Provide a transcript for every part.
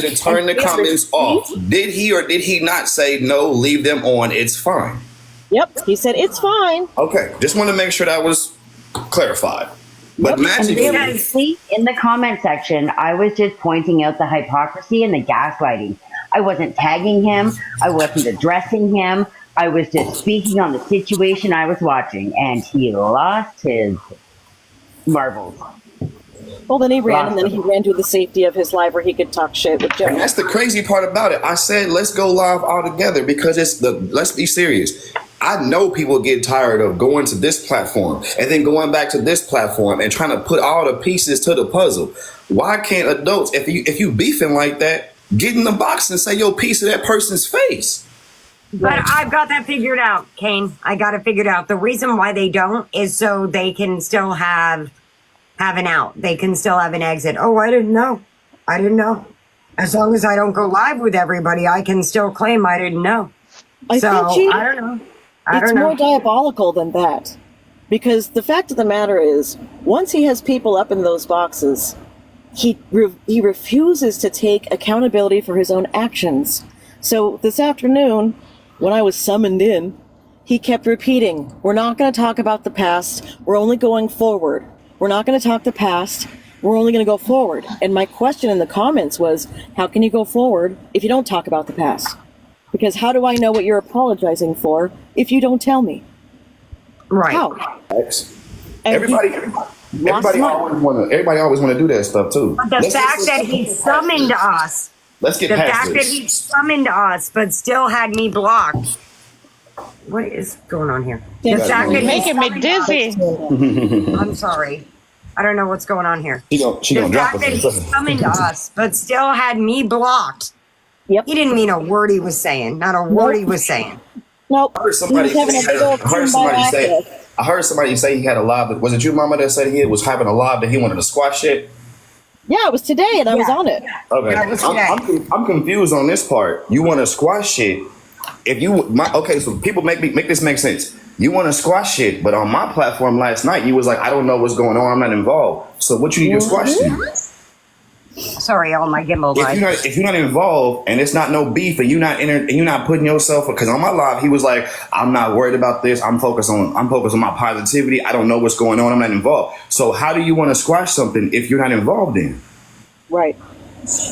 to turn the comments off. Did he or did he not say no? Leave them on. It's fine. Yep, he said it's fine. Okay, just want to make sure that was clarified. But magically, see, in the comment section, I was just pointing out the hypocrisy and the gaslighting. I wasn't tagging him. I wasn't addressing him. I was just speaking on the situation I was watching, and he lost his marbles. Well, then he ran, and then he ran to the safety of his live where he could talk shit with Joe. And that's the crazy part about it. I said, let's go live all together because let's be serious. I know people get tired of going to this platform and then going back to this platform and trying to put all the pieces to the puzzle. Why can't adults, if you beefing like that, get in the box and say your piece of that person's face? But I've got that figured out, Kane. I got it figured out. The reason why they don't is so they can still have an out. They can still have an exit. Oh, I didn't know. I didn't know. As long as I don't go live with everybody, I can still claim I didn't know. I don't know. It's more diabolical than that. Because the fact of the matter is, once he has people up in those boxes, he refuses to take accountability for his own actions. So this afternoon, when I was summoned in, he kept repeating, we're not going to talk about the past, we're only going forward. We're not going to talk the past, we're only going to go forward. And my question in the comments was, how can you go forward if you don't talk about the past? Because how do I know what you're apologizing for if you don't tell me? Right. How? Everybody always want to do that stuff too. But the fact that he summoned us. Let's get past this. The fact that he summoned us but still had me blocked. What is going on here? The fact that making me dizzy. I'm sorry. I don't know what's going on here. She gonna drop us. The fact that he summoned us but still had me blocked. Yep. He didn't mean a word he was saying. Not a word he was saying. Nope. I heard somebody say he had a live. Was it you, Mama, that said he was having a live that he wanted to squash it? Yeah, it was today, and I was on it. Okay, I'm confused on this part. You want to squash it? So people make this make sense. You want to squash it, but on my platform last night, you was like, I don't know what's going on. I'm not involved. So what you need to squash it? Sorry, all my gimbal live. If you're not involved and it's not no beef and you're not putting yourself, because on my live he was like, I'm not worried about this. I'm focused on my positivity. I don't know what's going on. I'm not involved. So how do you want to squash something if you're not involved in? Right.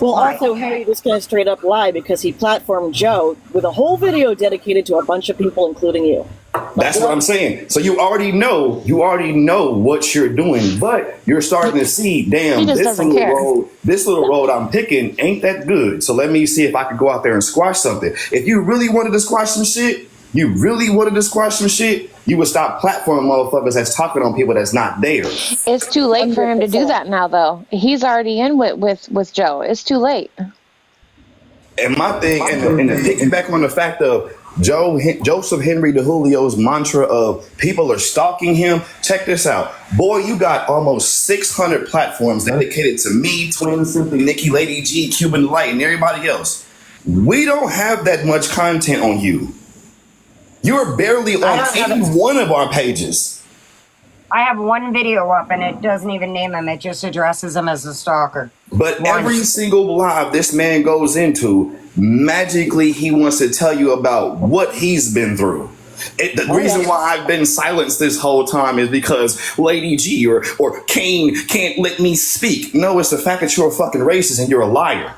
Well, also, Harry was going to straight up lie because he platformed Joe with a whole video dedicated to a bunch of people, including you. That's what I'm saying. So you already know what you're doing, but you're starting to see, damn, this little road I'm picking ain't that good. So let me see if I could go out there and squash something. If you really wanted to squash some shit, you would stop platforming motherfuckers that's talking on people that's not there. It's too late for him to do that now, though. He's already in with Joe. It's too late. And my thing, and to picking back on the fact of Joseph Henry DeJulio's mantra of people are stalking him. Check this out. Boy, you got almost 600 platforms dedicated to me, Twin, Simply, Nikki, Lady G, Cuban Light, and everybody else. We don't have that much content on you. You're barely on any one of our pages. I have one video up and it doesn't even name him. It just addresses him as a stalker. But every single live this man goes into, magically he wants to tell you about what he's been through. The reason why I've been silenced this whole time is because Lady G or Kane can't let me speak. No, it's the fact that you're a fucking racist and you're a liar.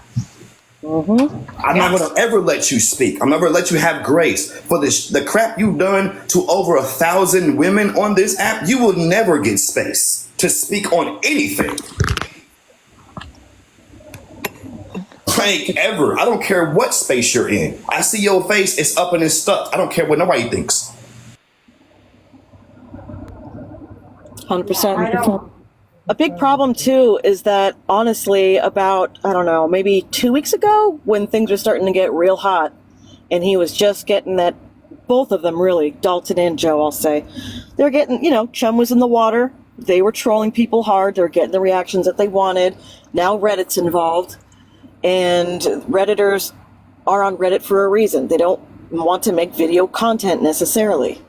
I'm not going to ever let you speak. I'm never going to let you have grace for the crap you've done to over 1,000 women on this app. You will never get space to speak on anything. Like ever. I don't care what space you're in. I see your face, it's up and it's stuck. I don't care what nobody thinks. 100%. A big problem, too, is that, honestly, about, I don't know, maybe 2 weeks ago, when things were starting to get real hot, and he was just getting that, both of them, really, Dalton and Joe, I'll say, they're getting, Chum was in the water, they were trolling people hard, they were getting the reactions that they wanted, now Reddit's involved, and Redditors are on Reddit for a reason. They don't want to make video content, necessarily.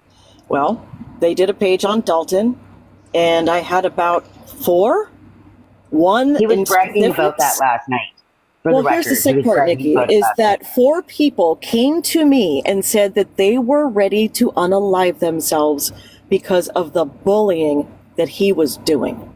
Well, they did a page on Dalton, and I had about 4. One. He was bragging about that last night. For Well, the here's the record, he sick was part, trying to Nikki, vote is us. that 4 people came to me and said that they were ready to unalive themselves because of the bullying that he was doing.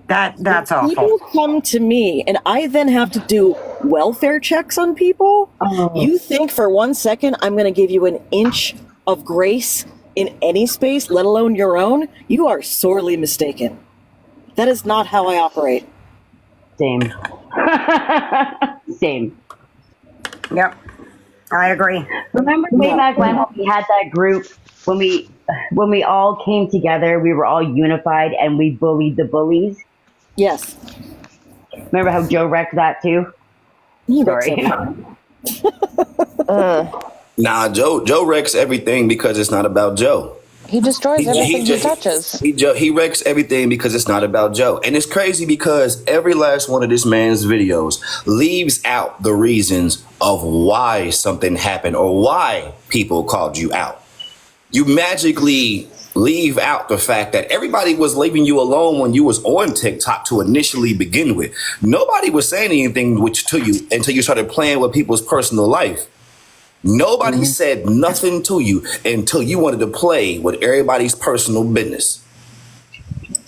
That's awful. People come to me and I then have to do welfare checks on people. You think for 1 second I'm going to give you an inch of grace in any space, let alone your own? You are sorely mistaken. That is not how I operate. Same. Same. Yep, I agree. Remember way back when we had that group, when we all came together, we were all unified and we bullied the bullies? Yes. Remember how Joe wrecked that too? He wrecks Sorry. everything. Nah, Joe wrecks everything because it's not about Joe. He destroys everything he touches. He wrecks everything because it's not about Joe. And it's crazy because every last one of this man's videos leaves out the reasons of why something happened or why people called you out. You magically leave out the fact that everybody was leaving you alone when you was on TikTok to initially begin with. Nobody was saying anything to you until you started playing with people's personal life. Nobody said nothing to you until you wanted to play with everybody's personal business.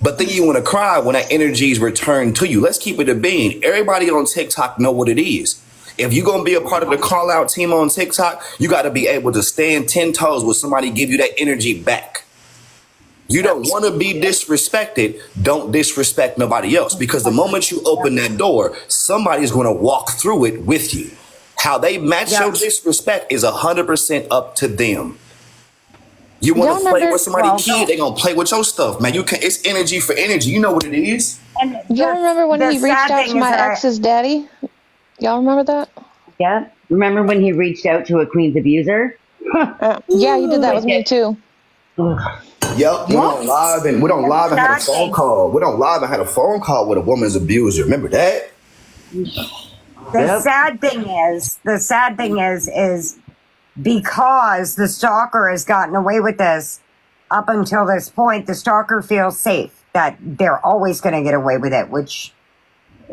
But then you want to cry when that energy is returned to you. Let's keep it a bean. Everybody on TikTok know what it is. If you're going to be a part of the call out team on TikTok, you got to be able to stand 10 toes when somebody give you that energy back. You don't want to be disrespected. Don't disrespect nobody else, because the moment you open that door, somebody's going to walk through it with you. How they match your disrespect is 100% up to them. You want to play with somebody's kid, they're going to play with your stuff, man. You can. It's energy for energy. You know what it is. And Y'all remember when he reached out to my ex's daddy? Y'all remember that? Yeah. Remember when he reached out to a Queen's abuser? Yeah, he did that with me too. Yep, we don't live and had a phone call. We don't live and had a phone call with a woman's abuser. Remember that? The sad thing is because the stalker has gotten away with this up until this point, the stalker feels safe that they're always going to get away with it, which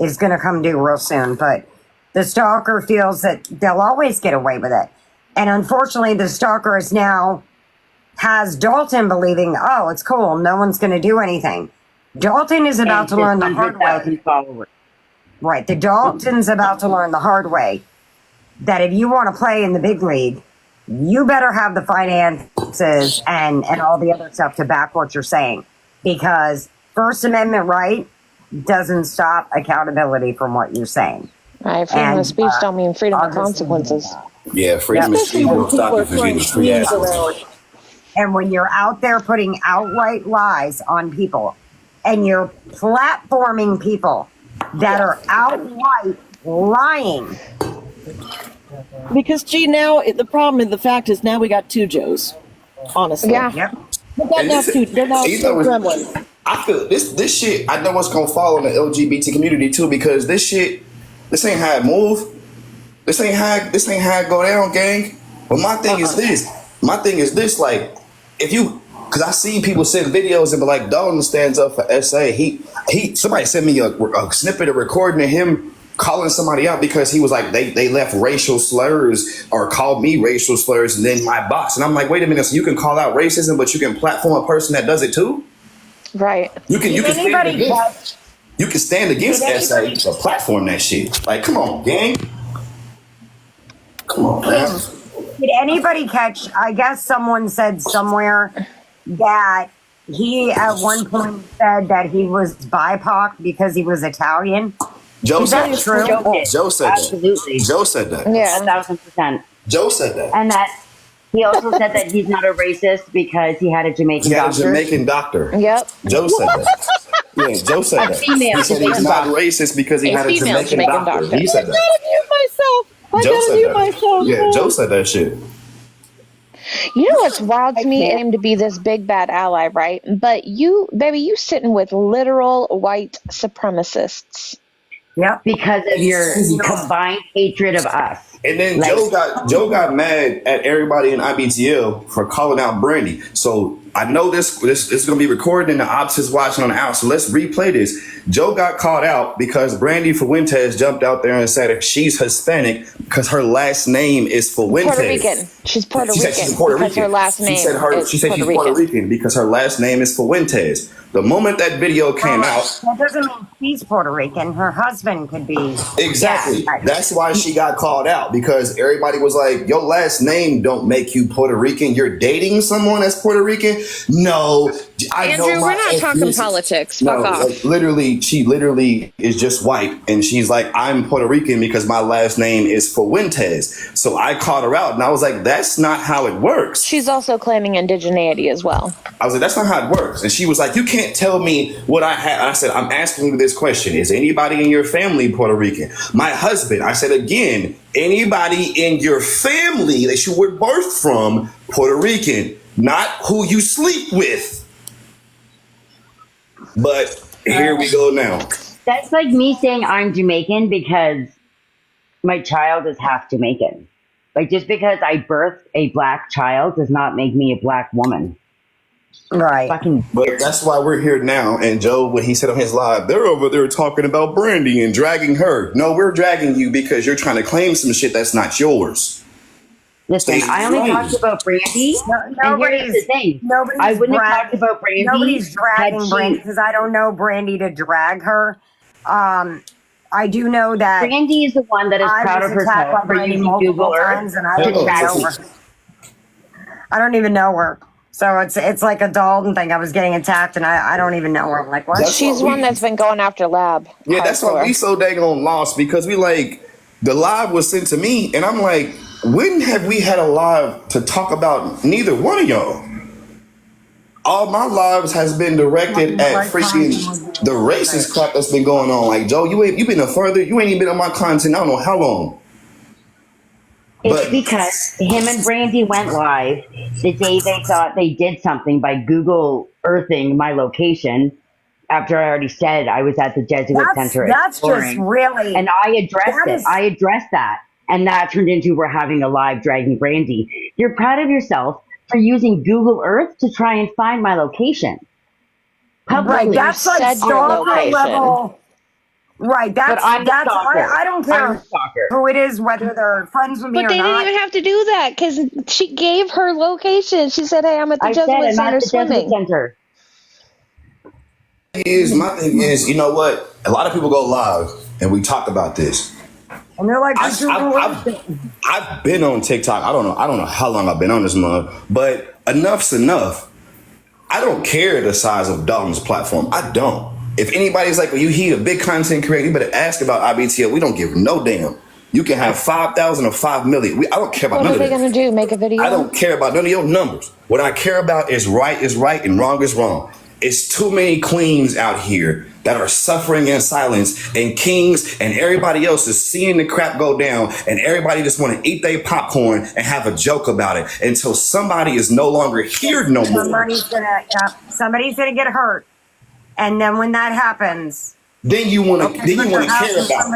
is going to come due real soon. But the stalker feels that they'll always get away with it. And unfortunately, the stalker is now has Dalton believing, oh, it's cool, no one's going to do anything. Dalton is about to learn the hard way. Followers. Right. The Dalton's about to learn the hard way that if you want to play in the big league, you better have the finances and all the other stuff to back what you're saying. Because First Amendment right doesn't stop accountability from what you're saying. Right, freedom of speech don't mean freedom of consequences. Yeah, freedom of speech don't stop you from getting free ass. And when you're out there putting outright lies on people and you're platforming people that are outright lying. Because, gee, now the problem and the fact is now we got 2 Joes. Honestly. Yeah. Yep. They're now 2 gremlins. I feel this shit, I know it's gonna fall on the LGBT community too, because this ain't how it move. This ain't how it go down, gang. But my thing is this, like, if you, because I seen people send videos and be like, Dalton stands up for SA. Somebody sent me a snippet of recording of him calling somebody out because he was like, they left racial slurs or called me racial slurs and then my box. And I'm like, wait a minute, so you can call out racism, but you can platform a person that does it too? Right. You can stand against SA, but platform that shit. Like, come on, gang. Come on, man. Did anybody catch, I guess someone said somewhere that he at one point said that he was BIPOC because he was Italian? Joe Is said that true? Joe said that. Absolutely. Joe said that. Yeah. 1,000%. Joe said that. And that he also said that he's not a racist because he had a Jamaican He had a doctor. Jamaican doctor. Yep. Joe said that. Yeah, Joe said that. female He said he's Jamaican not doctor. racist because he A had a female Jamaican Jamaican doctor. doctor. He said that. I Joe gotta said mute that. myself. Yeah, Joe said that shit. You know what's wild to me, him to be this big bad ally, right? But you, baby, you sitting with literal white supremacists. Yep. Because of your combined hatred of us. And then Like- Joe got mad at everybody in IBTL for calling out Brandy. So I know this is going to be recorded and the ops is watching on the out. So let's replay this. Joe got caught out because Brandy Fuentes jumped out there and said she's Hispanic because her last name is Fuentes. Puerto Rican. She's Puerto She Rican. said she's Puerto because Rican. her last name She said is she's Puerto Puerto Rican. Rican because her last name is Fuentes. The moment that video came out, That doesn't mean she's Puerto Rican. Her husband could be. exactly. Yeah. That's why she got called out because everybody was like, "Your last name don't make you Puerto Rican. You're dating someone that's Puerto Rican." No, I know Andrew, my we're not talking ethnicity. politics. No, Fuck off. like literally, she literally is just white, and she's like, "I'm Puerto Rican because my last name is Fuentes." So I called her out, and I was like, "That's not how it works." She's also claiming indigeneity as well. I was like, "That's not how it works." And she was like, "You can't tell me what I have." I said, "I'm asking you this question. Is anybody in your family Puerto Rican?" My husband, I said again, anybody in your family that you were birthed from Puerto Rican, not who you sleep with. But here we go now. That's like me saying I'm Jamaican because my child is half Jamaican. Like, just because I birthed a black child does not make me a black woman. Right. Fucking But that's why we're here now. And Joe, when he said on his live, they're over there talking about Brandy and dragging her. No, we're dragging you because you're trying to claim some shit that's not yours. listen. Stay I only strong. talked about Brandy. And here's the thing: Nobody's I wouldn't have drag- talked about Brandy. Nobody's dragging had she- Brandy because I don't know Brandy to drag her. I do know that Brandy is the one that is I proud of was attacked herself by for Brandy using multiple Google Earth. times, and I No, didn't no, know her. listen. I don't even know her. So it's like a Dalton thing. I was getting attacked, and I don't even know her. I'm like, what? That's She's what one that's been going after Lab. Yeah, that's why we so dang on lost because we like the live was sent to me, and I'm like, when have we had a live to talk about neither one of y'all? All my lives has been directed at freaking the racist crap that's been going on. Like Joe, you ain't even been on my content. I don't know how long. It's But- because him and Brandy went live the day they thought they did something by Google Earthing my location after I already said I was at the Jesuit Center. That's just exploring. really. And I addressed That it. is- I addressed that. And that turned into we're having a live dragging Brandy. You're proud of yourself for using Google Earth to try and find my location. Publicly. Right, that's like said your stalker location. level. Right, But that's I'm the that's. stalker. I don't I'm care the stalker. who it is, whether they're friends with me But or they not. didn't even have to do that because she gave her location. She said, "Hey, I'm at the I said Jesuit I'm Center at the Jesuit swimming." Center. My thing is, you know what? A lot of people go live, and we talk about this. And they're like, I've been on TikTok. I don't know how long I've been on this month, but enough's enough. I don't care the size of Dalton's platform. I don't. If anybody's like, well, he a big content creator, you better ask about IBTL. We don't give no damn. You can have 5,000 or 5 million. I don't care about What none are of they that. going to do? Make a video? I don't care about none of your numbers. What I care about is right and wrong is wrong. It's too many queens out here that are suffering in silence, and kings and everybody else is seeing the crap go down, and everybody just want to eat their popcorn and have a joke about it until somebody is no longer here no more. somebody's gonna get hurt, and then when that happens, Then you want to Okay, but care your house is about it.